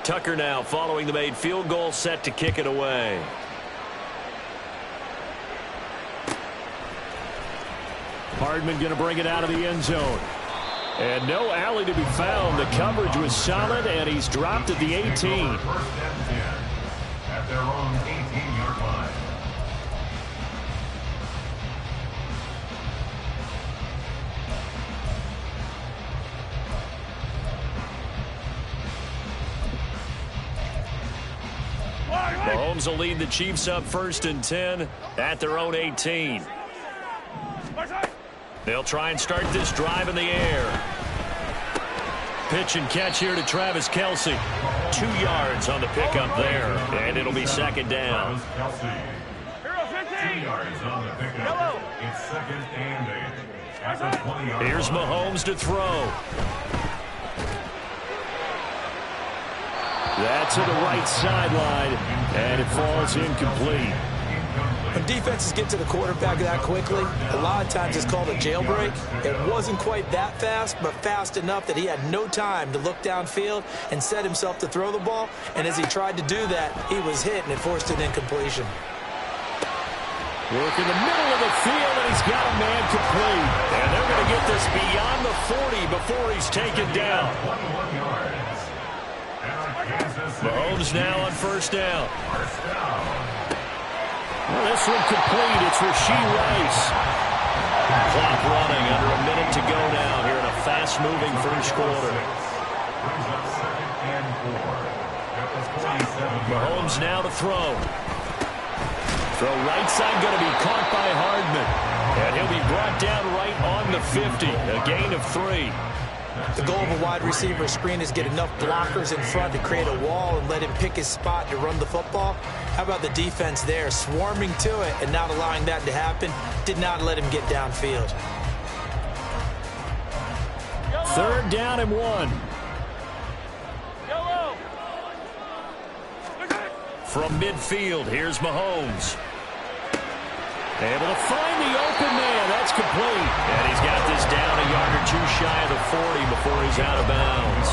Tucker now following the made field goal, set to kick it away. Hardman going to bring it out of the end zone. And no alley to be found. The coverage was solid, and he's dropped at the 18. At their own 18-yard line. Mahomes will lead the Chiefs up 1st and 10 at their own 18. They'll try and start this drive in the air. Pitch and catch here to Travis Kelce. 2 yards on the pickup there, and it'll be 2nd down. 2 yards on the pickup. It's 2nd and 8. At the 20-yard line. Here's Mahomes to throw. That's to the right sideline, and it falls incomplete. When defenses get to the quarterback that quickly, a lot of times it's called a jailbreak. It wasn't quite that fast, but fast enough that he had no time to look downfield and set himself to throw the ball. And as he tried to do that, he was hit, and it forced an incompletion. Work in the middle of the field, and he's got a man complete. And they're going to get this beyond the 40 before he's taken down. 21 yards. Mahomes now on 1st down. Well, this one complete. It's Rashee Rice. Clock running, under a minute to go now here in a fast-moving first quarter. Mahomes now to throw. Throw right side going to be caught by Hardman. And he'll be brought down right on the 50. A gain of 3. The goal of a wide receiver screen is get enough blockers in front to create a wall and let him pick his spot to run the football. How about the defense there, swarming to it and not allowing that to happen? Did not let him get downfield. 3rd down and 1. From midfield, here's Mahomes. Able to find the open man. That's complete. And he's got this down a yard or 2 shy of the 40 before he's out of bounds.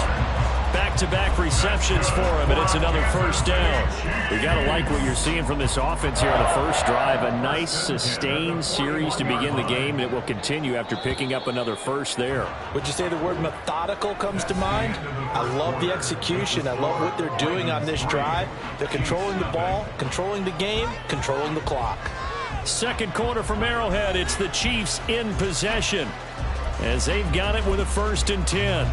Back-to-back receptions for him, and it's another 1st down. We got to like what you're seeing from this offense here on the first drive. A nice, sustained series to begin the game, and it will continue after picking up another first there. Would you say the word methodical comes to mind? I love the execution. I love what they're doing on this drive. They're controlling the ball, controlling the game, controlling the clock. 2nd quarter from Arrowhead. It's the Chiefs in possession as they've got it with a 1st and 10.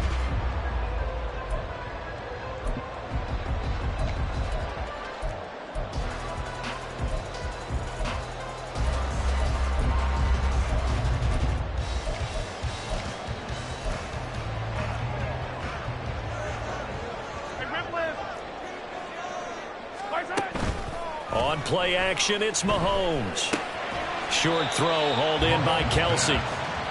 On play action, it's Mahomes. Short throw hauled in by Kelce.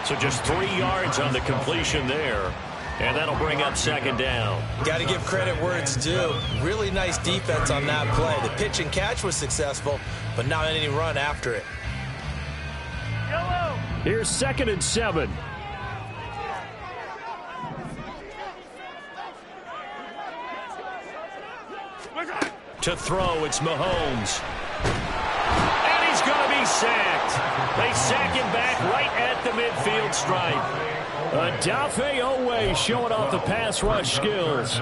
So just 3 yards on the completion there. And that'll bring up 2nd down. Got to give credit where it's due. Really nice defense on that play. The pitch and catch was successful, but not any run after it. Here's 2nd and 7. To throw, it's Mahomes. And he's going to be sacked. They sack him back right at the midfield stripe. Odafe Oweh showing off the pass rush skills.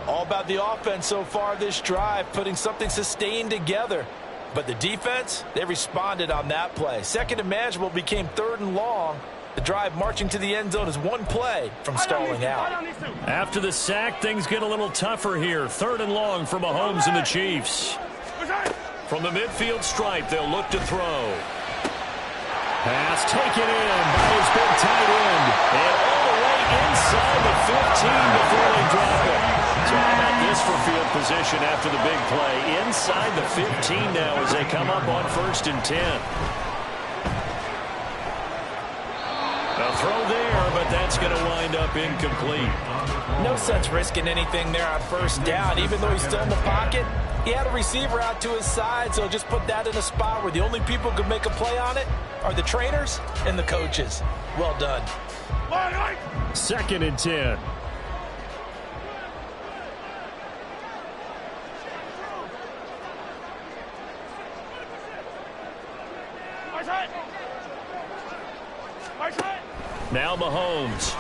All about the offense so far this drive, putting something sustained together. But the defense, they responded on that play. 2nd and manageable became 3rd and long. The drive marching to the end zone is 1 play from stalling out. After the sack, things get a little tougher here. 3rd and long for Mahomes and the Chiefs. From the midfield stripe, they'll look to throw. Pass taken in by his big tight end. And all the way inside the 15 before they drop it. So how about this for field position after the big play? Inside the 15 now as they come up on 1st and 10. A throw there, but that's going to wind up incomplete. No sense risking anything there on 1st down. Even though he's still in the pocket, he had a receiver out to his side, so just put that in a spot where the only people who can make a play on it are the trainers and the coaches. Well done. 2nd and 10. Now Mahomes.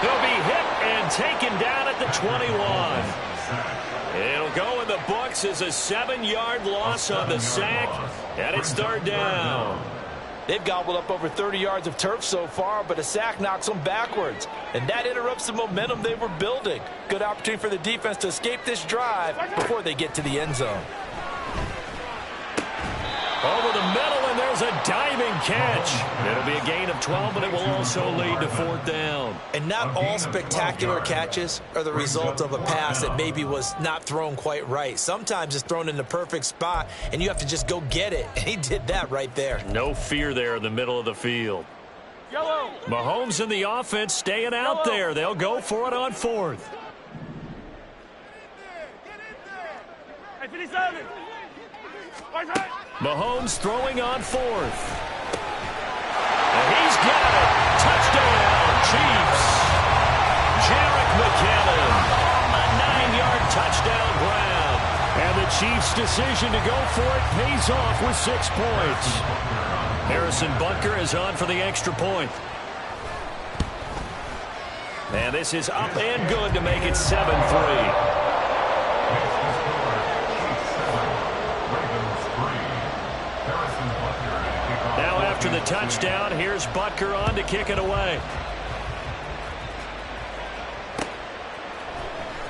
He'll be hit and taken down at the 21. It'll go in the books as a 7-yard loss on the sack, and it's third down. They've gobbled up over 30 yards of turf so far, but a sack knocks them backwards, and that interrupts the momentum they were building. Good opportunity for the defense to escape this drive before they get to the end zone. Over the middle, and there's a diving catch. It'll be a gain of 12, but it will also lead to fourth down. And not all spectacular catches are the result of a pass that maybe was not thrown quite right. Sometimes it's thrown in the perfect spot, and you have to just go get it. And he did that right there. No fear there in the middle of the field. Yellow. Mahomes and the offense staying out there. They'll go for it on fourth. Hey, 57. Mahomes throwing on fourth. And he's got it. Touchdown, Chiefs. Jerick McKinnon. A 9-yard touchdown grab. And the Chiefs' decision to go for it pays off with 6 points. Harrison Butker is on for the extra point. And this is up and good to make it 7-3. Now after the touchdown, here's Butker on to kick it away.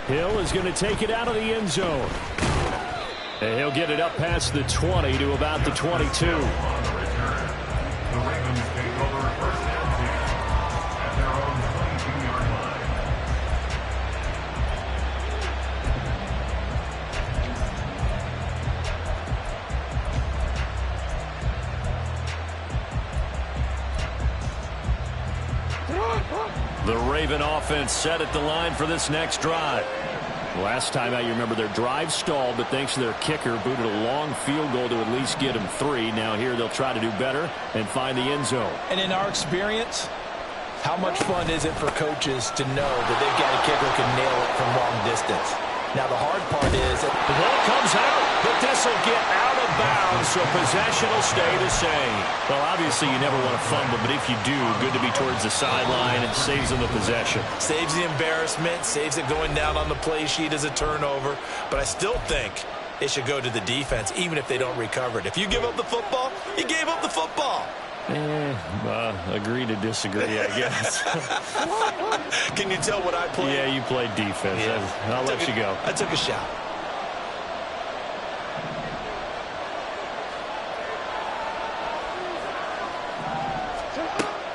Hill is going to take it out of the end zone. And he'll get it up past the 20 to about the 22. The Raven offense set at the line for this next drive. Last time out, you remember their drive stalled, but thanks to their kicker, booted a long field goal to at least get them 3. Now here they'll try to do better and find the end zone. And in our experience, how much fun is it for coaches to know that they've got a kicker who can nail it from long distance? Now the hard part is that the ball comes out, but this will get out of bounds, so possession will stay the same. Well, obviously you never want to fumble, but if you do, good to be towards the sideline and saves them the possession. Saves the embarrassment, saves it going down on the play sheet as a turnover. But I still think it should go to the defense, even if they don't recover it. If you give up the football, you gave up the football. Agree to disagree, I guess. Can you tell what I played? Yeah, you played defense. Yeah. I'll let you go. I took a shot.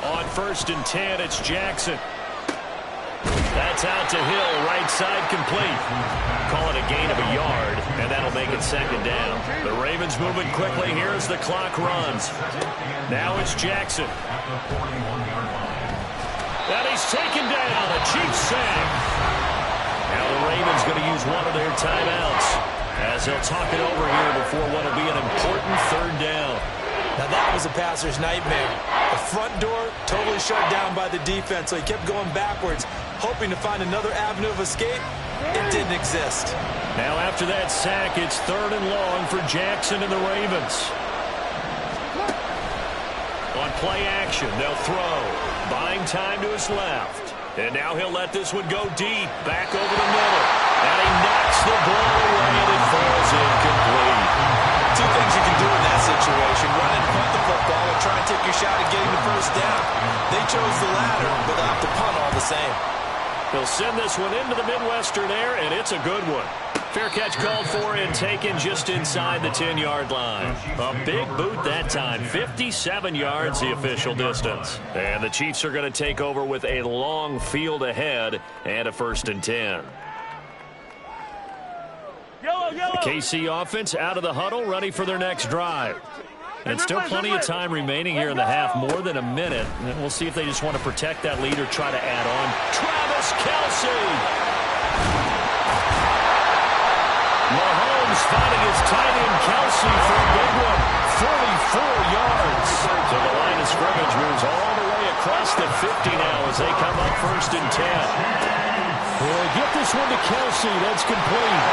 On 1st and 10, it's Jackson. That's out to Hill, right side complete. Call it a gain of a yard, and that'll make it second down. The Ravens moving quickly here as the clock runs. Now it's Jackson. And he's taken down, a Chiefs sack. Now the Ravens going to use one of their timeouts as they'll talk it over here before what will be an important third down. Now that was a passer's nightmare. The front door totally shut down by the defense, so he kept going backwards, hoping to find another avenue of escape. It didn't exist. Now after that sack, it's 3rd and long for Jackson and the Ravens. On play action, they'll throw. Buying time to his left. And now he'll let this one go deep, back over the middle. And he knocks the ball away and it falls incomplete. 2 things you can do in that situation: run and punt the football or try and take your shot at getting the first down. They chose the latter, but they'll have to punt all the same. They'll send this one into the Midwestern air, and it's a good one. Fair catch called for and taken just inside the 10-yard line. A big boot that time, 57 yards the official distance. And the Chiefs are going to take over with a long field ahead and a 1st and 10. The KC offense out of the huddle, ready for their next drive. And still plenty of time remaining here in the half, more than a minute. And we'll see if they just want to protect that lead or try to add on. Travis Kelce! Mahomes finding his tight end Kelce for a big one. 44 yards. So the line of scrimmage moves all the way across the 50 now as they come up 1st and 10. Well, get this one to Kelce. That's complete.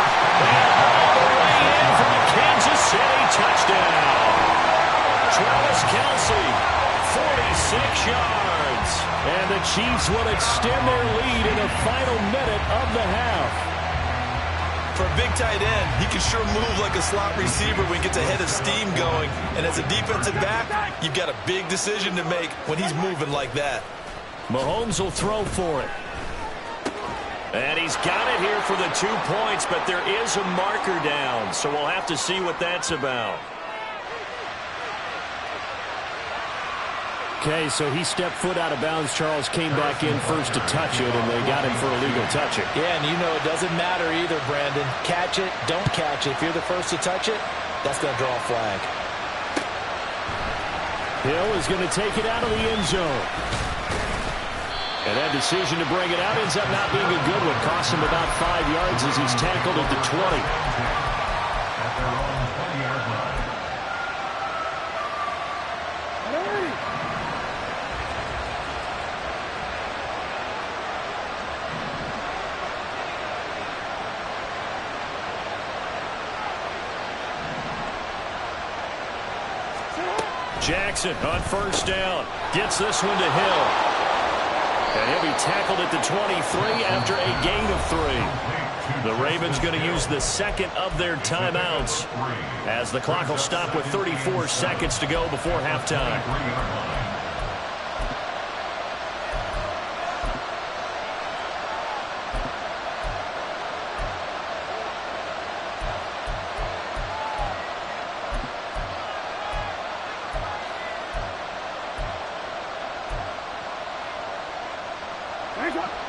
And all the way in for the Kansas City touchdown. Travis Kelce, 46 yards. And the Chiefs will extend their lead in the final minute of the half. For a big tight end, he can sure move like a slot receiver when he gets a head of steam going. And as a defensive back, you've got a big decision to make when he's moving like that. Mahomes will throw for it. And he's got it here for the 2 points, but there is a marker down, so we'll have to see what that's about. Okay, so he stepped foot out of bounds. Charles came back in first to touch it, and they got him for a legal touching. Yeah, and you know it doesn't matter either, Brandon. Catch it, don't catch it. If you're the first to touch it, that's going to draw a flag. Hill is going to take it out of the end zone. And that decision to bring it out ends up not being a good one. Costs him about 5 yards as he's tackled at the 20. At their own 20-yard line. Jackson on first down. Gets this one to Hill. And he'll be tackled at the 23 after a gain of 3. The Ravens going to use the second of their timeouts as the clock will stop with 34 seconds to go before halftime.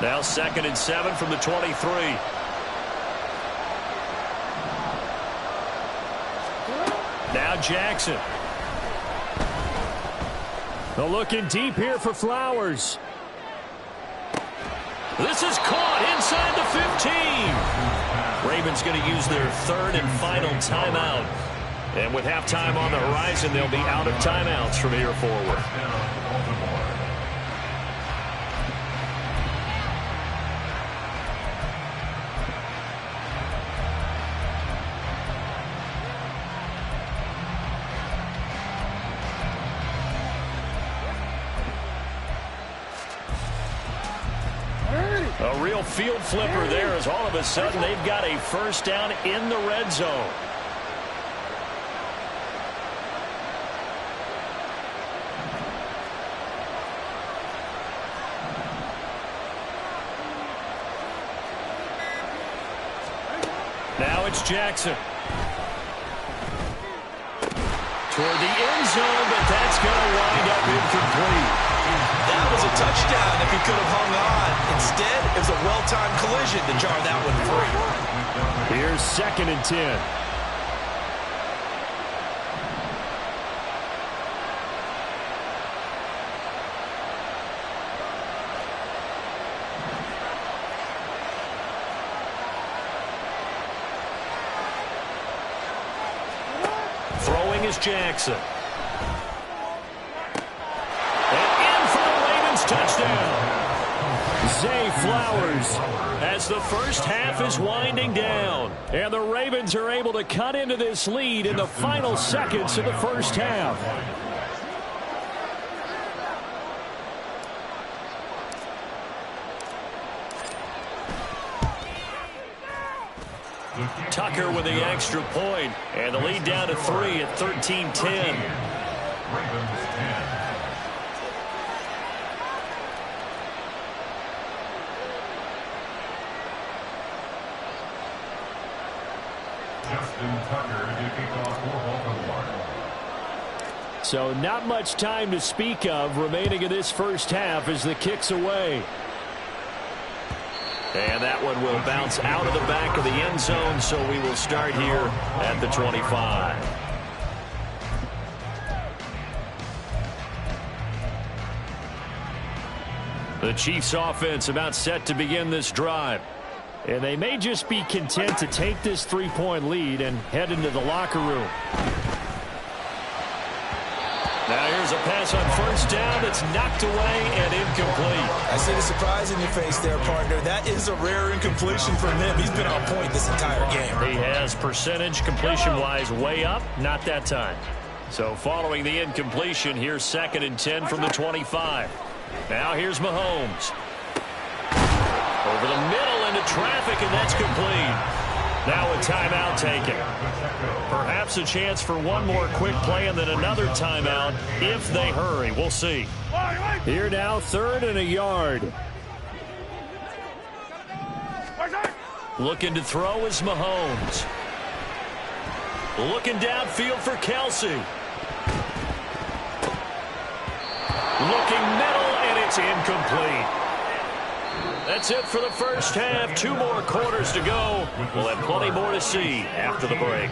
Now 2nd and 7 from the 23. Now Jackson. They're looking deep here for Flowers. This is caught inside the 15. Ravens going to use their third and final timeout. And with halftime on the horizon, they'll be out of timeouts from here forward. A real field flipper there as all of a sudden they've got a first down in the red zone. Now it's Jackson. Toward the end zone, but that's going to wind up incomplete. That was a touchdown if he could have hung on. Instead, it was a well-timed collision to jar that one free. Here's 2nd and 10. Throwing is Jackson. Touchdown. Zay Flowers as the first half is winding down. And the Ravens are able to cut into this lead in the final seconds of the first half. Tucker with the extra point. And the lead down to 3 at 13-10. Ravens 10. Justin Tucker to kick off for Baltimore. So not much time to speak of remaining in this first half as the kick's away. And that one will bounce out of the back of the end zone, so we will start here at the 25. The Chiefs offense about set to begin this drive. And they may just be content to take this 3-point lead and head into the locker room. Now here's a pass on first down that's knocked away and incomplete. I see the surprise in your face there, partner. That is a rare incompletion from him. He's been on point this entire game. He has percentage completion-wise way up, not that time. So following the incompletion, here's 2nd and 10 from the 25. Now here's Mahomes. Over the middle into traffic, and that's complete. Now a timeout taken. Perhaps a chance for one more quick play and then another timeout if they hurry. We'll see. Here now, 3rd and a yard. Looking to throw is Mahomes. Looking downfield for Kelsey. Looking middle, and it's incomplete. That's it for the first half. 2 more quarters to go. We'll have plenty more to see after the break.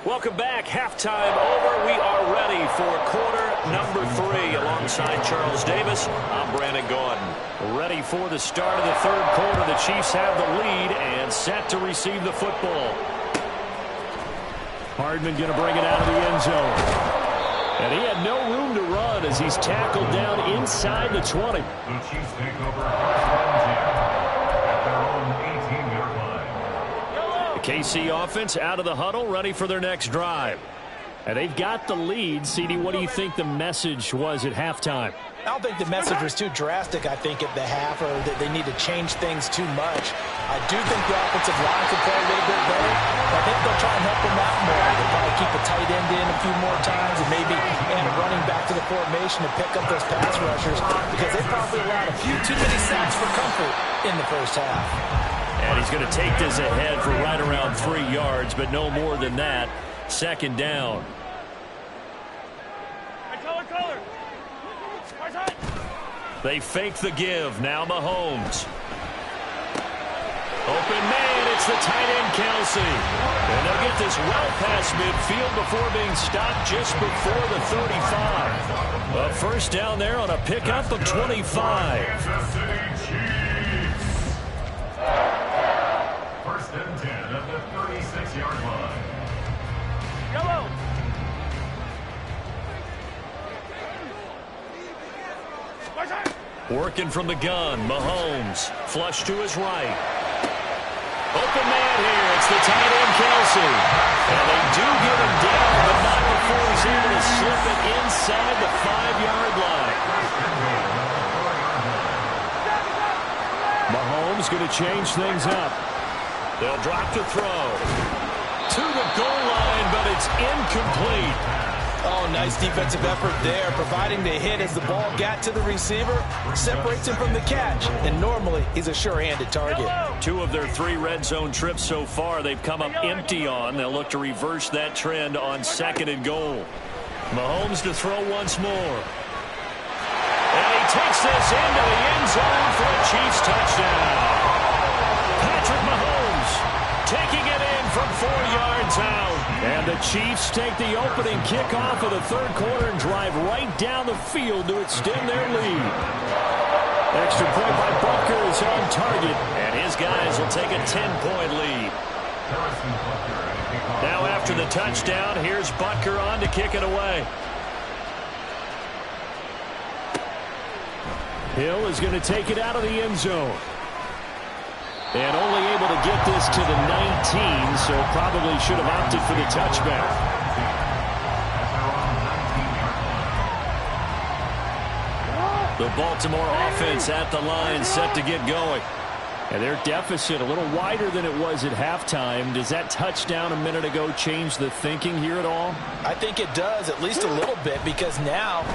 Welcome back. Halftime over. We are ready for quarter number 3. Alongside Charles Davis, I'm Brandon Gaudin. Ready for the start of the 3rd quarter. The Chiefs have the lead and set to receive the football. Hardman going to bring it out of the end zone. And he had no room to run as he's tackled down inside the 20. The Chiefs take over at their own 18-yard line. The KC offense out of the huddle, ready for their next drive. And they've got the lead. CD, what do you think the message was at halftime? I don't think the message was too drastic, I think, at the half, or that they need to change things too much. I do think the offensive line could play a little bit better. I think they'll try and help them out more. They'll probably keep a tight end in a few more times and maybe add a running back to the formation to pick up those pass rushers because they probably allowed a few too many sacks for comfort in the first half. And he's going to take this ahead for right around 3 yards, but no more than that. 2nd down. They fake the give. Now Mahomes. Open man. It's the tight end, Kelsey. And they'll get this well past midfield before being stopped just before the 35. A first down there on a pickup of 25. First and 10 at the 36-yard line. Yellow. Working from the gun, Mahomes. Flush to his right. Open man here. It's the tight end, Kelsey. And they do get him down, but not before he's able to slip it inside the 5-yard line. Mahomes going to change things up. They'll drop to throw. To the goal line, but it's incomplete. Oh, nice defensive effort there, providing the hit as the ball got to the receiver, separates him from the catch, and normally he's a sure-handed target. 2 of their 3 red zone trips so far they've come up empty on. They'll look to reverse that trend on 2nd and goal. Mahomes to throw once more. And he takes this into the end zone for a Chiefs touchdown. Patrick Mahomes taking it in from 4 yards out. And the Chiefs take the opening kickoff of the 3rd quarter and drive right down the field to extend their lead. Extra point by Butker is on target, and his guys will take a 10-point lead. Now after the touchdown, here's Butker on to kick it away. Hill is going to take it out of the end zone. And only able to get this to the 19, so probably should have opted for the touchback. The Baltimore offense at the line, set to get going. And their deficit a little wider than it was at halftime. Does that touchdown a minute ago change the thinking here at all? I think it does, at least a little bit, because now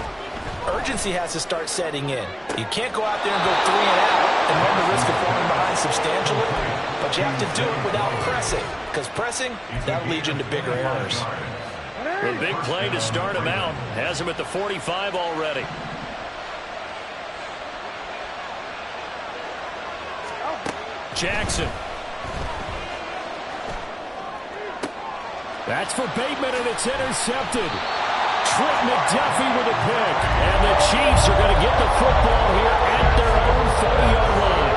urgency has to start setting in. You can't go out there and go 3 and out and run the risk of falling behind substantially, but you have to do it without pressing, because pressing, that'll lead you into bigger errors. The big play to start him out has him at the 45 already. Jackson. That's for Bateman, and it's intercepted. Trent McDuffie with a pick. And the Chiefs are going to get the football here at their own 40-yard line.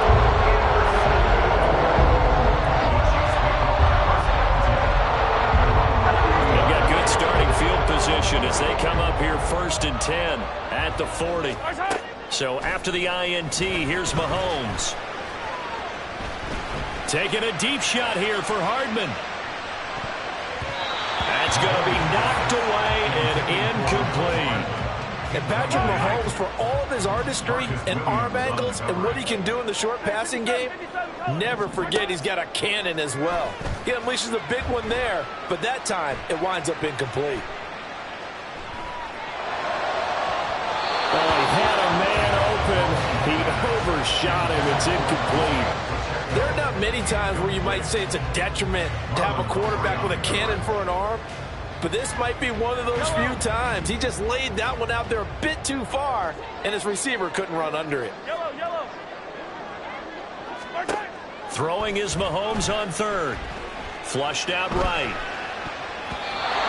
They've got good starting field position as they come up here 1st and 10 at the 40. So after the INT, here's Mahomes. Taking a deep shot here for Hardman. That's going to be knocked away and incomplete. And Patrick Mahomes, for all of his artistry and arm angles and what he can do in the short passing game, never forget he's got a cannon as well. He unleashes a big one there, but that time it winds up incomplete. Well, he had a man open. He overshot him. It's incomplete. There are not many times where you might say it's a detriment to have a quarterback with a cannon for an arm, but this might be one of those few times. He just laid that one out there a bit too far, and his receiver couldn't run under it. Yellow. Throwing is Mahomes on 3rd. Flushed out right.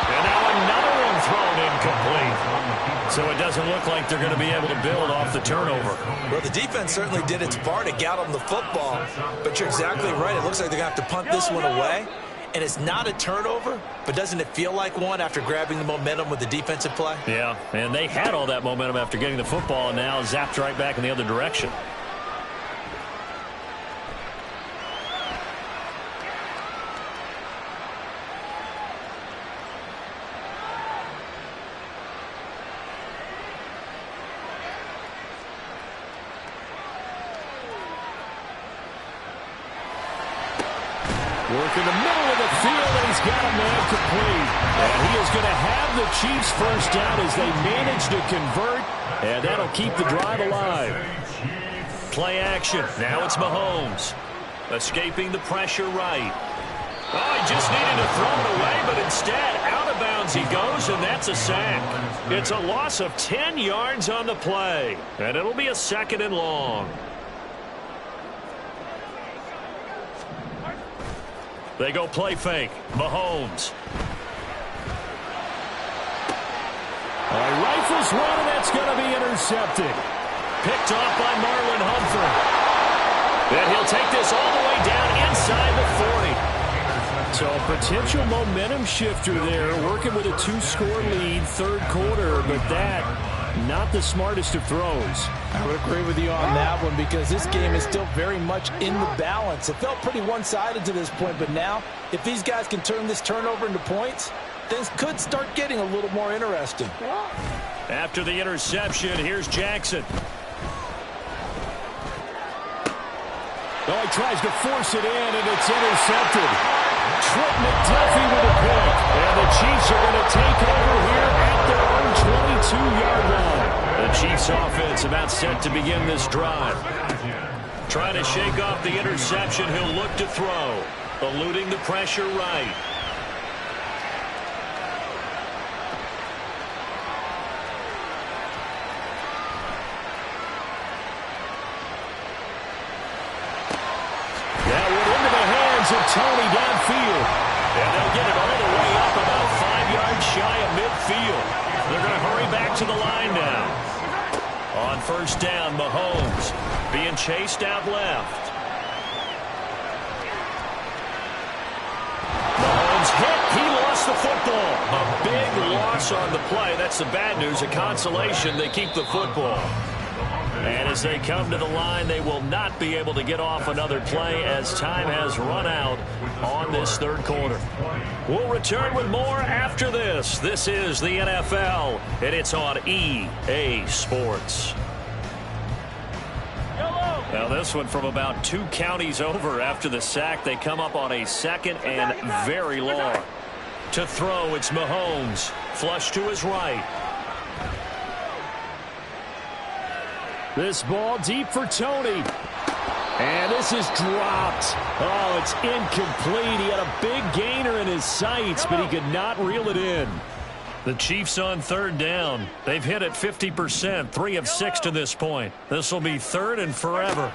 And now another one thrown incomplete. So it doesn't look like they're going to be able to build off the turnover. Well, the defense certainly did its part to get them the football, but you're exactly right. It looks like they're going to have to punt this one away, and it's not a turnover, but doesn't it feel like one after grabbing the momentum with the defensive play? Yeah, and they had all that momentum after getting the football, and now zapped right back in the other direction. Work in the middle of the field, and he's got a man complete. And he is going to have the Chiefs first down as they manage to convert, and that'll keep the drive alive. Play action. Now it's Mahomes. Escaping the pressure right. Oh, he just needed to throw it away, but instead, out of bounds he goes, and that's a sack. It's a loss of 10 yards on the play, and it'll be a 2nd and long. They go play fake. Mahomes. Rifles one, and that's going to be intercepted. Picked off by Marlon Humphrey. And he'll take this all the way down inside the 40. So a potential momentum shifter there, working with a 2-score lead, 3rd quarter, but that not the smartest of throws. I would agree with you on that one because this game is still very much in the balance. It felt pretty one-sided to this point, but now if these guys can turn this turnover into points, things could start getting a little more interesting. After the interception, here's Jackson. Oh, he tries to force it in, and it's intercepted. Trent McDuffie with a pick. And the Chiefs are going to take over here at their own 22-yard line. The Chiefs offense about set to begin this drive. Trying to shake off the interception. He'll look to throw. Eluding the pressure right. Of Tony downfield. And they'll get it all the way up about 5 yards shy of midfield. They're going to hurry back to the line now. On 1st down, Mahomes being chased out left. Mahomes hit. He lost the football. A big loss on the play. That's the bad news. A consolation. They keep the football. And as they come to the line, they will not be able to get off another play as time has run out on this 3rd quarter. We'll return with more after this. This is the NFL, and it's on EA Sports. Now this one from about 2 counties over after the sack. They come up on a 2nd and very long. To throw, it's Mahomes. Flush to his right. This ball deep for Tony. And this is dropped. Oh, it's incomplete. He had a big gainer in his sights, but he could not reel it in. The Chiefs on 3rd down. They've hit it 50%, 3 of 6 to this point. This will be 3rd and forever.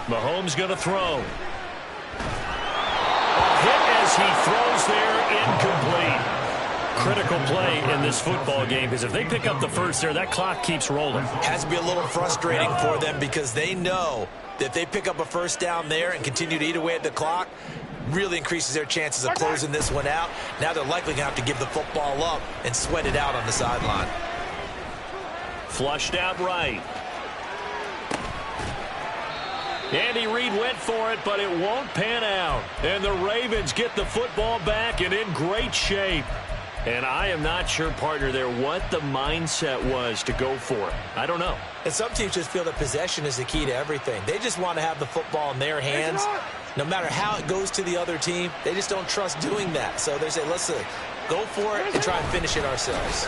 Mahomes going to throw. A hit as he throws there, incomplete. critical play in this football game because if they pick up the first there, that clock keeps rolling. Has to be a little frustrating for them because they know that if they pick up a first down there and continue to eat away at the clock, really increases their chances of closing this one out. Now they're likely going to have to give the football up and sweat it out on the sideline. Flushed out right. Andy Reid went for it, but it won't pan out. And the Ravens get the football back and in great shape. And I am not sure, partner, there what the mindset was to go for it. I don't know. And some teams just feel that possession is the key to everything. They just want to have the football in their hands. No matter how it goes to the other team, they just don't trust doing that. So they say, let's go for it and try and finish it ourselves.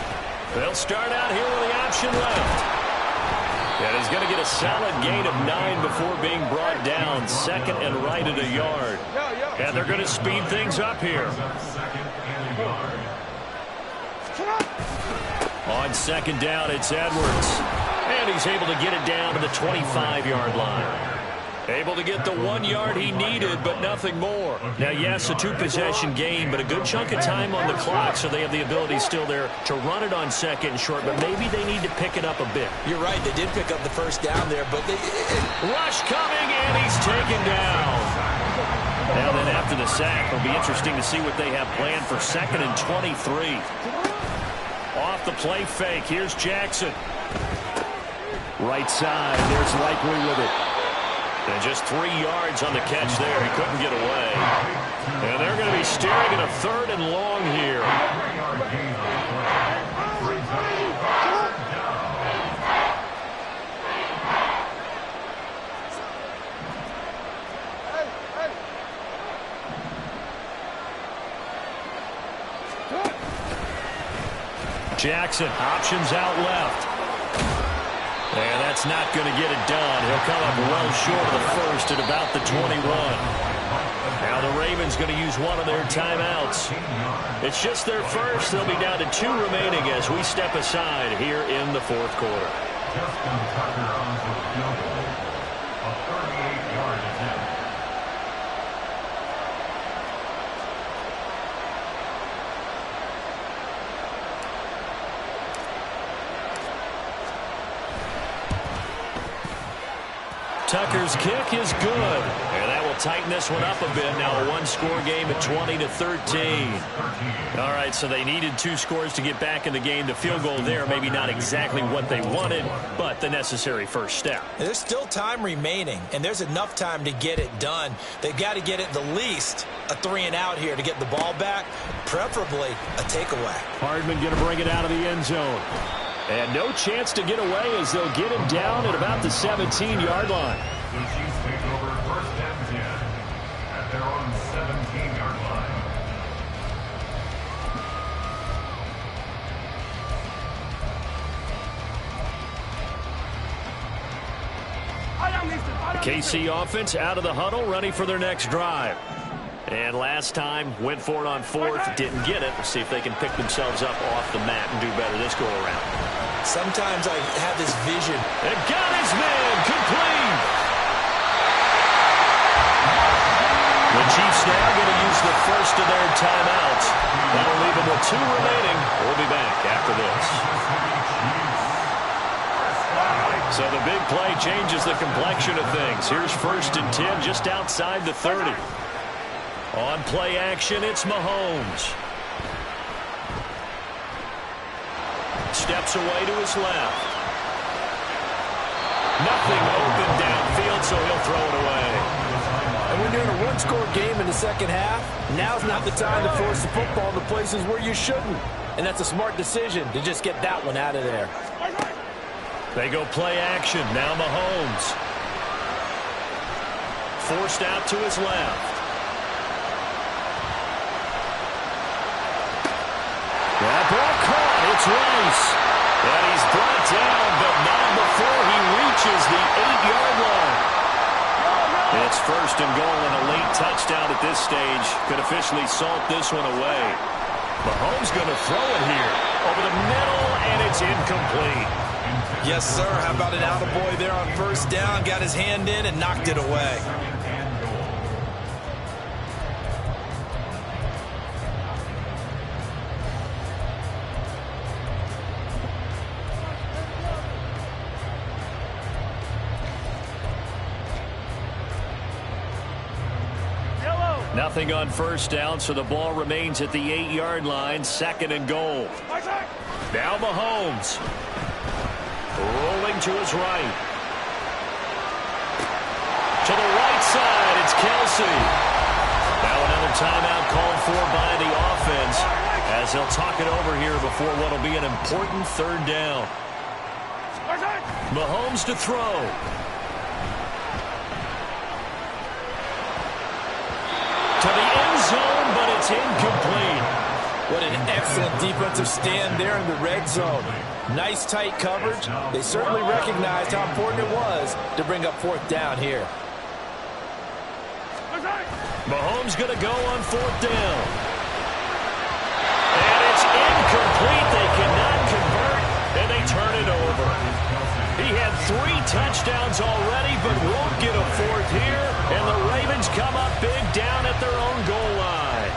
They'll start out here with the option left. And he's going to get a solid gain of 9 before being brought down. Second and right at a yard. And they're going to speed things up here. On second down, it's Edwards. And he's able to get it down to the 25-yard line. Able to get the 1 yard he needed, but nothing more. Now, yes, a two-possession game, but a good chunk of time on the clock, so they have the ability still there to run it on second and short, but maybe they need to pick it up a bit. You're right, they did pick up the first down there, but rush coming, and he's taken down. Now then, after the sack, it'll be interesting to see what they have planned for second and 23. Off the play fake, here's Jackson. Right side, there's Likely with it. And just 3 yards on the catch there. He couldn't get away. And they're going to be staring at a third and long here. Jackson, options out left. And that's not going to get it done. He'll come up well short of the first at about the 21. Now the Ravens going to use one of their timeouts. It's just their first. They'll be down to 2 remaining as we step aside here in the fourth quarter. Justin Tucker onto the field goal. A 38-yard attempt. Tucker's kick is good. And that will tighten this one up a bit. Now a one-score game at 20-13. All right, so they needed 2 scores to get back in the game. The field goal there, maybe not exactly what they wanted, but the necessary first step. There's still time remaining, and there's enough time to get it done. They've got to get it the least a 3 and out here to get the ball back, preferably a takeaway. Hardman going to bring it out of the end zone. And no chance to get away as they'll get him down at about the 17-yard line. The Chiefs take over first and 10 at their own 17-yard line. The KC offense out of the huddle, ready for their next drive. And last time, went for it on fourth, didn't get it. We'll see if they can pick themselves up off the mat and do better this go-around. Sometimes I have this vision. And got his man, complete. The Chiefs now going to use the first of their timeouts. That'll leave them with 2 remaining. We'll be back after this. So the big play changes the complexion of things. Here's first and 10 just outside the 30. On play action, it's Mahomes. Steps away to his left. Nothing open downfield, so he'll throw it away. And when you're in a one-score game in the second half, now's not the time to force the football to places where you shouldn't. And that's a smart decision to just get that one out of there. They go play action. Now Mahomes. Forced out to his left. That ball caught. It's Rice. And he's brought down, but not before he reaches the 8-yard line. It's first and goal and a late touchdown at this stage. Could officially salt this one away. Mahomes going to throw it here. Over the middle, and it's incomplete. Yes, sir. How about an attaboy there on first down? Got his hand in and knocked it away. Nothing on first down, so the ball remains at the 8-yard line, 2nd and goal. Now Mahomes. Rolling to his right. To the right side, it's Kelsey. Now another timeout called for by the offense as they'll talk it over here before what will be an important 3rd down. Mahomes to throw. To the end zone, but it's incomplete. What an excellent defensive stand there in the red zone. Nice tight coverage. They certainly recognized how important it was to bring up 4th down here. Mahomes going to go on 4th down. And it's incomplete. They cannot convert, and they turn it over. He had 3 touchdowns already, but won't get a 4th here. And the Ravens come up big down at their own goal line.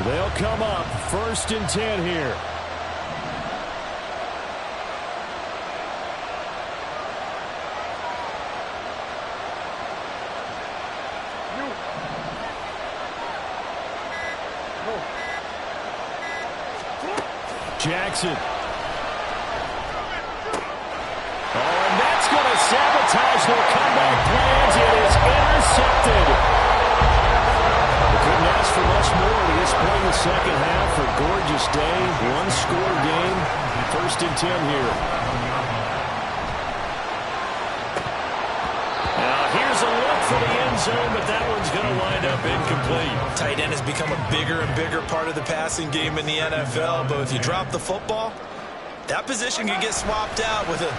They'll come up 1st and 10 here. Jackson. Oh, and that's going to sabotage their comeback plans. It is intercepted. They couldn't ask for much more to this point in the 2nd half. A gorgeous day, 1-score game. 1st and 10 here. Now here's a look for the end zone, but that one's going to wind up incomplete. Tight end has become a bigger and bigger part of the passing game in the NFL, but if you drop the football, that position can get swapped out with a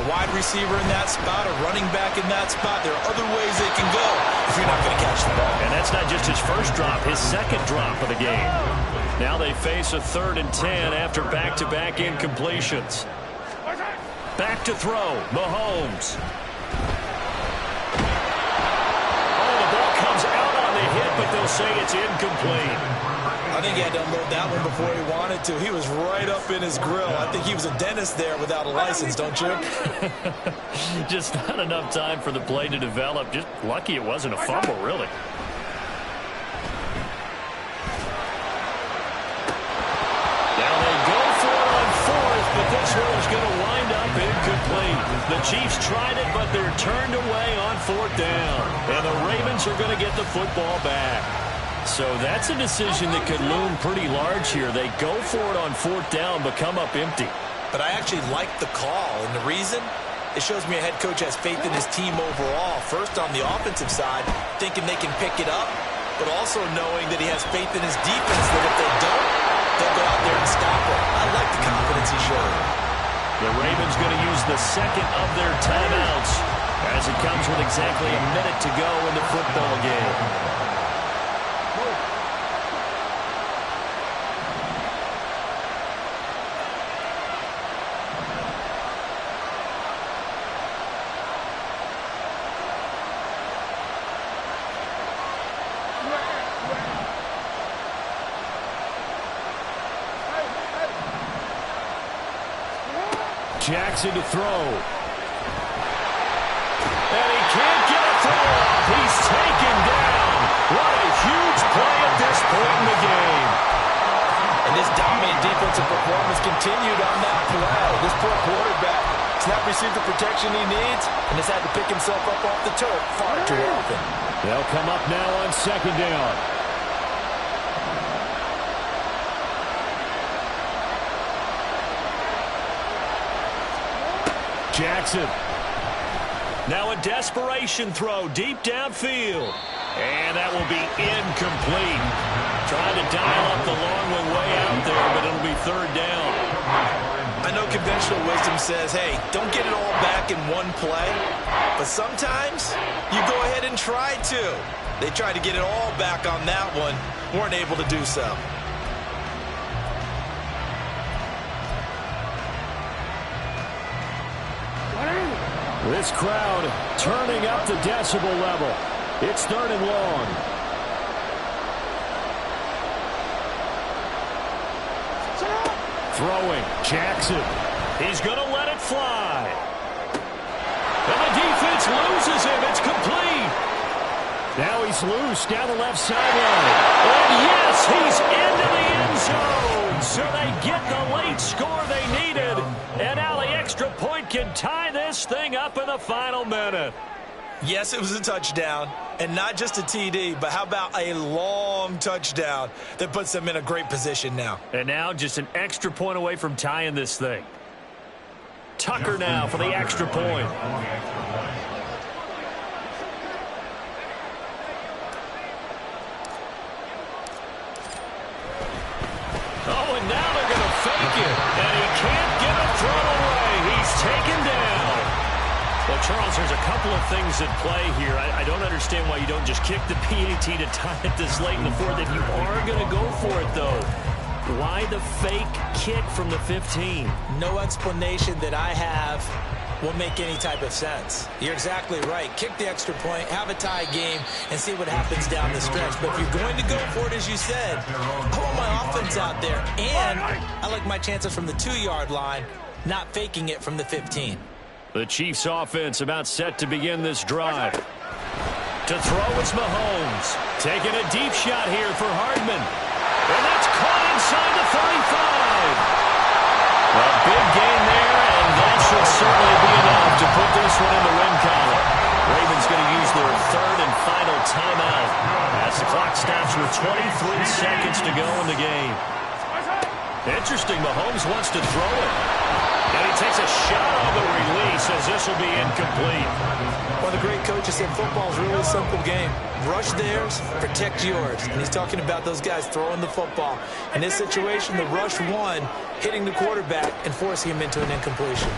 wide receiver in that spot, a running back in that spot. There are other ways they can go if you're not going to catch the ball. And that's not just his first drop, his 2nd drop of the game. Now they face a 3rd and 10 after back-to-back incompletions. Back to throw, Mahomes. But they'll say it's incomplete. I think he had to unload that one before he wanted to. He was right up in his grill. I think he was a dentist there without a license, don't you? Just not enough time for the play to develop. Just lucky it wasn't a fumble, really. Now they go for it on 4th, but this one is going to wind up incomplete. The Chiefs tried it, but they're turned away on 4th down. And the Ravens are going to get the football back. So that's a decision that could loom pretty large here. They go for it on 4th down, but come up empty. But I actually like the call, and the reason? It shows me a head coach has faith in his team overall. First on the offensive side, thinking they can pick it up, but also knowing that he has faith in his defense that if they don't, they'll go out there and stop it. I like the confidence he showed. The Ravens going to use the 2nd of their timeouts as it comes with exactly a minute to go in the football game. Jackson to throw. And he can't get a throw off. He's taken down. What a huge play at this point in the game. And this dominant defensive performance continued on that play. This poor quarterback has not received the protection he needs and has had to pick himself up off the turf far too often. They'll come up now on 2nd down. Jackson. Now a desperation throw deep downfield. And that will be incomplete. Trying to dial up the long one way out there, but it'll be 3rd down. I know conventional wisdom says, hey, don't get it all back in one play. But sometimes you go ahead and try to. They tried to get it all back on that one. Weren't able to do so. This crowd turning up the decibel level. It's 3rd and long. Throwing. Jackson. He's going to let it fly. And the defense loses him. It's complete. Now he's loose down the left sideline. And yes, he's into the end zone. So they get the late score they needed. And now the extra point can tie this thing up in the final minute. Yes, it was a touchdown, and not just a TD, but how about a long touchdown that puts them in a great position now. And now just an extra point away from tying this thing. Tucker now for the extra point. Oh, and now they're going to fake it, and he can't get a throw away. He's taken down. Well, Charles, there's a couple of things at play here. I don't understand why you don't just kick the PAT to tie it this late in the fourth. If you are going to go for it, though, why the fake kick from the 15? No explanation that I have will make any type of sense. You're exactly right. Kick the extra point, have a tie game, and see what happens down the stretch. But if you're going to go for it, as you said, I want my offense out there. And I like my chances from the 2-yard line, not faking it from the 15. The Chiefs offense about set to begin this drive. To throw is Mahomes. Taking a deep shot here for Hardman. And that's caught inside the 35. A big gain there, and that should certainly be enough to put this one in the win column. Ravens going to use their third and final timeout as the clock stops with 23 seconds to go in the game. Interesting, Mahomes wants to throw it. And he takes a shot on the release as this will be incomplete. One of the great coaches said football is really a simple game. Rush theirs, protect yours. And he's talking about those guys throwing the football. In this situation, the rush won, hitting the quarterback and forcing him into an incompletion.